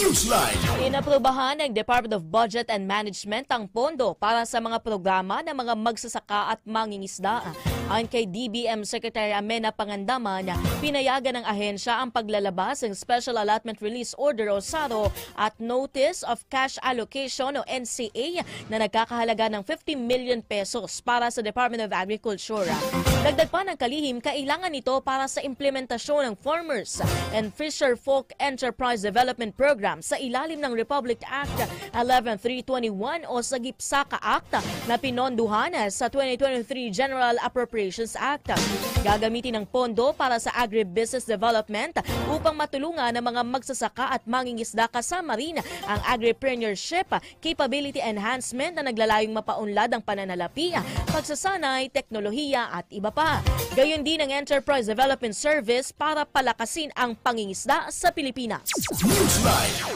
Newsline. Inaprubahan ng Department of Budget and Management ang pondo para sa mga programa ng mga magsasaka at mangingisda. Ayon kay DBM Secretary Amena Pangandaman, pinayagan ng ahensya ang paglalabas ng Special Allotment Release Order o SARO at Notice of Cash Allocation o NCA na nagkakahalaga ng 50 million pesos para sa Department of Agriculture. Dagdag pa ng kalihim, kailangan ito para sa implementasyon ng Farmers and Fisher Folk Enterprise Development Program sa ilalim ng Republic Act 11321 o sa GIPSACA Act na pinonduhan sa 2023 General Appropriations Act. Gagamitin ng pondo para sa agribusiness development upang matulungan ang mga magsasaka at mangingisda kasama rin ang agripreneurship, capability enhancement na naglalayong mapaunlad ang pananalapi, pagsasanay, teknolohiya at iba pa. Gayon din ang Enterprise Development Service para palakasin ang pangingisda sa Pilipinas. Newsline.